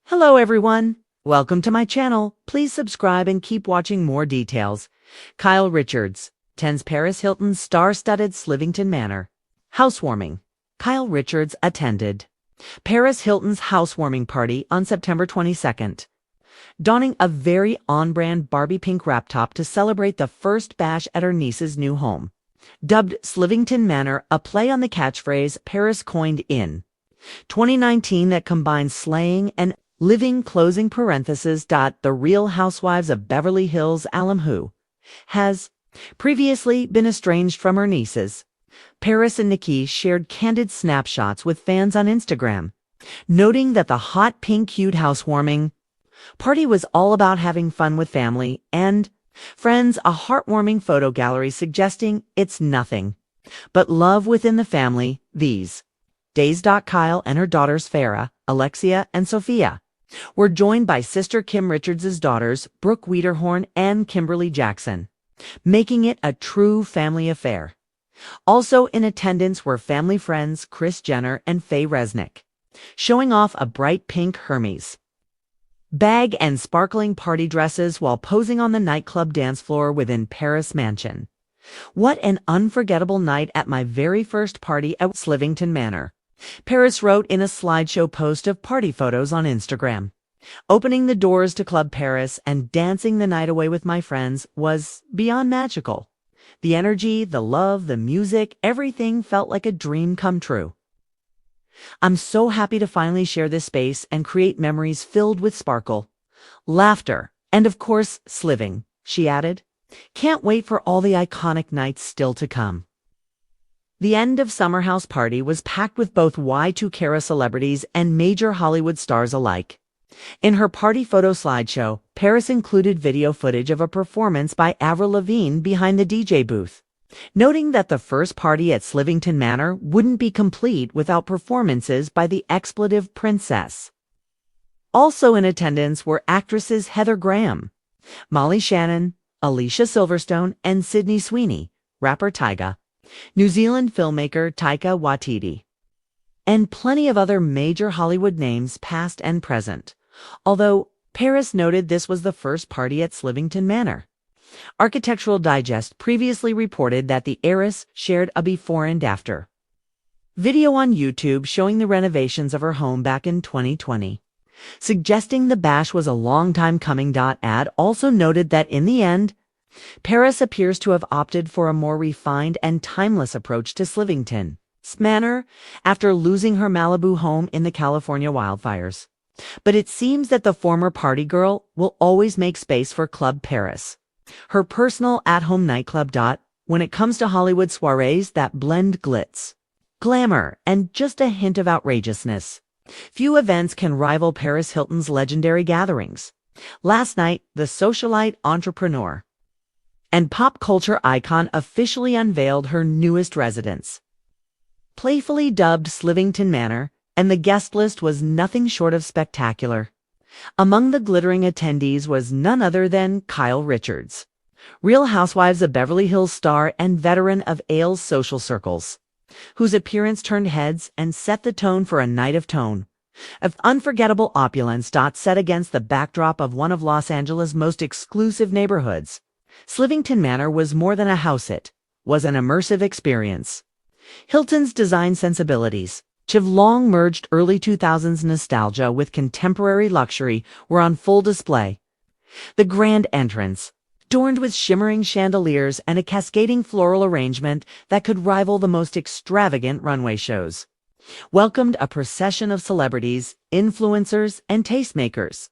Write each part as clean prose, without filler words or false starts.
Hello everyone! Welcome to my channel. Please subscribe and keep watching more details. Kyle Richards attends Paris Hilton's star-studded Slivington Manor. Housewarming. Kyle Richards attended Paris Hilton's housewarming party on September 22nd, donning a very on-brand Barbie pink wrap top to celebrate the first bash at her niece's new home. Dubbed Slivington Manor, a play on the catchphrase Paris coined in 2019 that combines slang and living closing parentheses. The Real Housewives of Beverly Hills alum who has previously been estranged from her nieces. Paris and Nikki shared candid snapshots with fans on Instagram, noting that the hot pink-hued housewarming party was all about having fun with family and friends, a heartwarming photo gallery suggesting it's nothing but love within the family these days. Kyle and her daughters Farrah, Alexia, and Sophia were joined by sister Kim Richards' daughters Brooke Wiederhorn and Kimberly Jackson, making it a true family affair. Also in attendance were family friends Kris Jenner and Faye Resnick, showing off a bright pink Hermes bag and sparkling party dresses while posing on the nightclub dance floor within Paris Mansion. What an unforgettable night at my very first party at Slivington Manor, Paris wrote in a slideshow post of party photos on Instagram. Opening the doors to Club Paris and dancing the night away with my friends was beyond magical. The energy, the love, the music, everything felt like a dream come true. I'm so happy to finally share this space and create memories filled with sparkle, laughter, and of course, sliving, she added. Can't wait for all the iconic nights still to come. The end of summer house party was packed with both Y2K celebrities and major Hollywood stars alike. In her party photo slideshow, Paris included video footage of a performance by Avril Lavigne behind the DJ booth, noting that the first party at Slivington Manor wouldn't be complete without performances by the expletive princess. Also in attendance were actresses Heather Graham, Molly Shannon, Alicia Silverstone, and Sydney Sweeney, rapper Tyga, New Zealand filmmaker Taika Waititi, and plenty of other major Hollywood names past and present, although Paris noted this was the first party at Slivington Manor. Architectural Digest previously reported that the heiress shared a before and after video on YouTube showing the renovations of her home back in 2020, suggesting the bash was a long time coming. Ad also noted that in the end, Paris appears to have opted for a more refined and timeless approach to Slivington's Manor after losing her Malibu home in the California wildfires. But it seems that the former party girl will always make space for Club Paris, her personal at-home nightclub. When it comes to Hollywood soirees that blend glitz, glamour, and just a hint of outrageousness, few events can rival Paris Hilton's legendary gatherings. Last night, the socialite, entrepreneur, and pop culture icon officially unveiled her newest residence, playfully dubbed Slivington Manor, and the guest list was nothing short of spectacular. Among the glittering attendees was none other than Kyle Richards, Real Housewives of Beverly Hills star and veteran of ALE's social circles, whose appearance turned heads and set the tone for a night of unforgettable opulence. Set against the backdrop of one of Los Angeles' most exclusive neighborhoods, Slivington Manor was more than a house, it was an immersive experience. Hilton's design sensibilities, which have long merged early 2000s nostalgia with contemporary luxury, were on full display. The grand entrance, adorned with shimmering chandeliers and a cascading floral arrangement that could rival the most extravagant runway shows, welcomed a procession of celebrities, influencers, and tastemakers.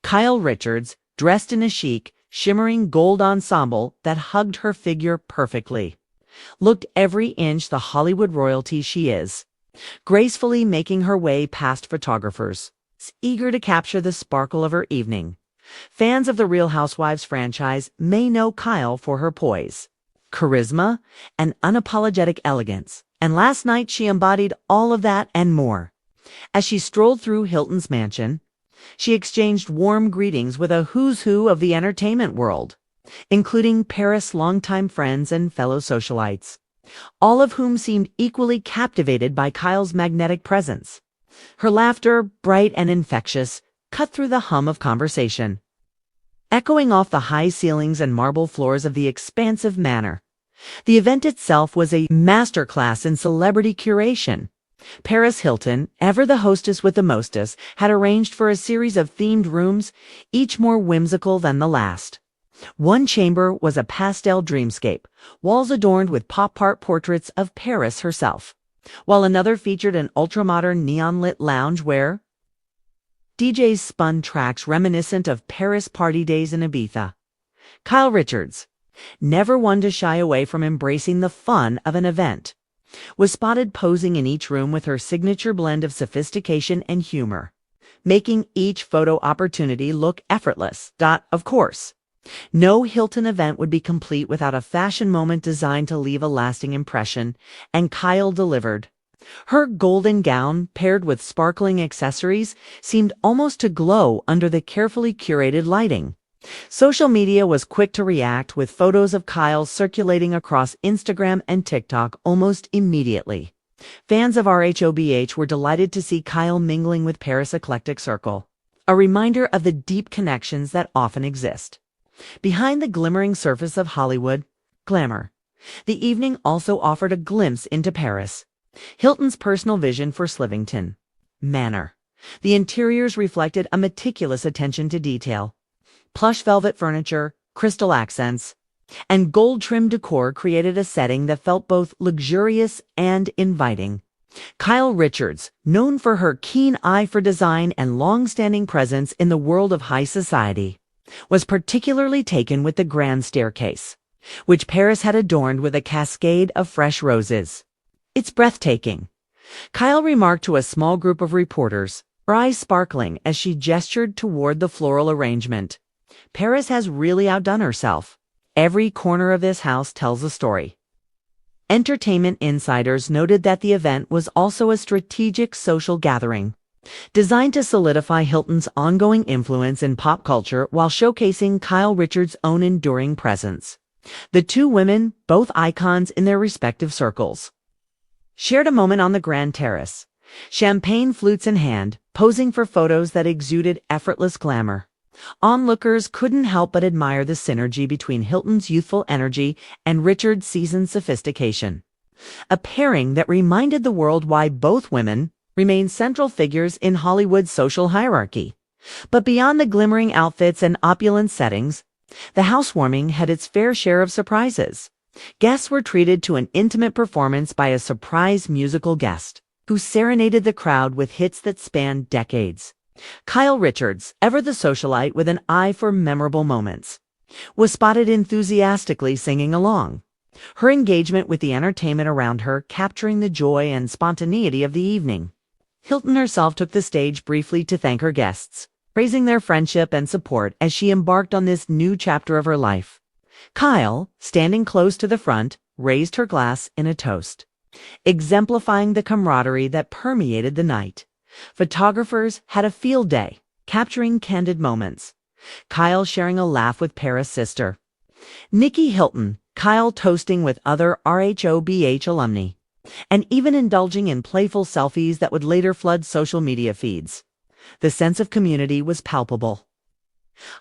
Kyle Richards, dressed in a chic, shimmering gold ensemble that hugged her figure perfectly, looked every inch the Hollywood royalty she is, gracefully making her way past photographers, eager to capture the sparkle of her evening. Fans of the Real Housewives franchise may know Kyle for her poise, charisma, and unapologetic elegance, and last night she embodied all of that and more. As she strolled through Hilton's mansion, she exchanged warm greetings with a who's who of the entertainment world, including Paris' longtime friends and fellow socialites, all of whom seemed equally captivated by Kyle's magnetic presence. Her laughter, bright and infectious, cut through the hum of conversation. Echoing off the high ceilings and marble floors of the expansive manor, the event itself was a masterclass in celebrity curation. Paris Hilton, ever the hostess with the mostest, had arranged for a series of themed rooms, each more whimsical than the last. One chamber was a pastel dreamscape, walls adorned with pop-art portraits of Paris herself, while another featured an ultramodern neon-lit lounge where DJs spun tracks reminiscent of Paris party days in Ibiza. Kyle Richards, never one to shy away from embracing the fun of an event, was spotted posing in each room with her signature blend of sophistication and humor, making each photo opportunity look effortless. Of course, no Hilton event would be complete without a fashion moment designed to leave a lasting impression, and Kyle delivered. Her golden gown, paired with sparkling accessories, seemed almost to glow under the carefully curated lighting. Social media was quick to react, with photos of Kyle circulating across Instagram and TikTok almost immediately. Fans of RHOBH were delighted to see Kyle mingling with Paris' eclectic circle, a reminder of the deep connections that often exist. Behind the glimmering surface of Hollywood glamour, the evening also offered a glimpse into Paris. Hilton's personal vision for Slivington Manor. The interiors reflected a meticulous attention to detail. Plush velvet furniture, crystal accents, and gold-trimmed decor created a setting that felt both luxurious and inviting. Kyle Richards, known for her keen eye for design and long-standing presence in the world of high society, was particularly taken with the grand staircase, which Paris had adorned with a cascade of fresh roses. "It's breathtaking," Kyle remarked to a small group of reporters, her eyes sparkling as she gestured toward the floral arrangement. "Paris has really outdone herself. Every corner of this house tells a story." Entertainment insiders noted that the event was also a strategic social gathering, designed to solidify Hilton's ongoing influence in pop culture while showcasing Kyle Richards' own enduring presence. The two women, both icons in their respective circles, shared a moment on the grand terrace, champagne flutes in hand, posing for photos that exuded effortless glamour. Onlookers couldn't help but admire the synergy between Hilton's youthful energy and Richards' seasoned sophistication, a pairing that reminded the world why both women remain central figures in Hollywood's social hierarchy. But beyond the glimmering outfits and opulent settings, the housewarming had its fair share of surprises. Guests were treated to an intimate performance by a surprise musical guest, who serenaded the crowd with hits that spanned decades. Kyle Richards, ever the socialite with an eye for memorable moments, was spotted enthusiastically singing along, her engagement with the entertainment around her capturing the joy and spontaneity of the evening. Hilton herself took the stage briefly to thank her guests, praising their friendship and support as she embarked on this new chapter of her life. Kyle, standing close to the front, raised her glass in a toast, exemplifying the camaraderie that permeated the night. Photographers had a field day, capturing candid moments, Kyle sharing a laugh with Paris' sister, Nikki Hilton, Kyle toasting with other RHOBH alumni, and even indulging in playful selfies that would later flood social media feeds. The sense of community was palpable,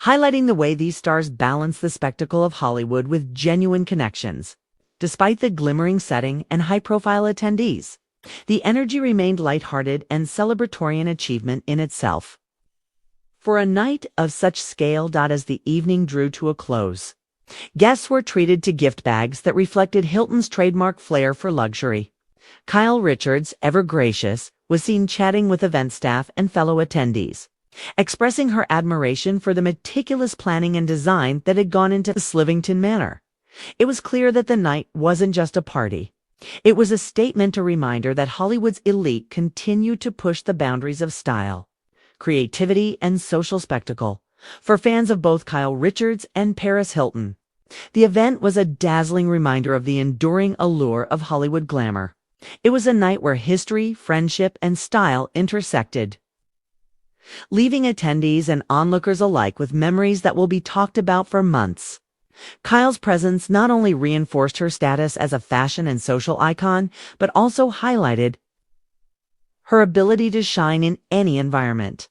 highlighting the way these stars balance the spectacle of Hollywood with genuine connections. Despite the glimmering setting and high-profile attendees, the energy remained lighthearted and celebratory, an achievement in itself. For a night of such scale, as the evening drew to a close, guests were treated to gift bags that reflected Hilton's trademark flair for luxury. Kyle Richards, ever gracious, was seen chatting with event staff and fellow attendees, expressing her admiration for the meticulous planning and design that had gone into the Slivington Manor. It was clear that the night wasn't just a party. It was a statement, a reminder that Hollywood's elite continued to push the boundaries of style, creativity, and social spectacle. For fans of both Kyle Richards and Paris Hilton, the event was a dazzling reminder of the enduring allure of Hollywood glamour. It was a night where history, friendship, and style intersected, leaving attendees and onlookers alike with memories that will be talked about for months. Kyle's presence not only reinforced her status as a fashion and social icon, but also highlighted her ability to shine in any environment.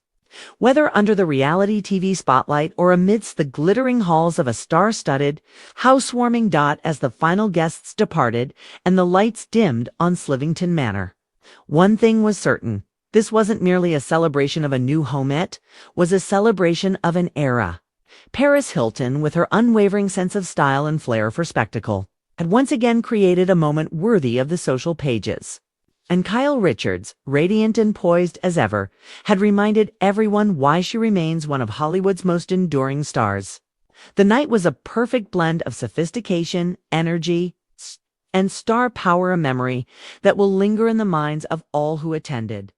Whether under the reality TV spotlight or amidst the glittering halls of a star-studded, housewarming dot as the final guests departed and the lights dimmed on Slivington Manor. One thing was certain. This wasn't merely a celebration of a new homette, was a celebration of an era. Paris Hilton, with her unwavering sense of style and flair for spectacle, had once again created a moment worthy of the social pages. And Kyle Richards, radiant and poised as ever, had reminded everyone why she remains one of Hollywood's most enduring stars. The night was a perfect blend of sophistication, energy, and star power, a memory that will linger in the minds of all who attended.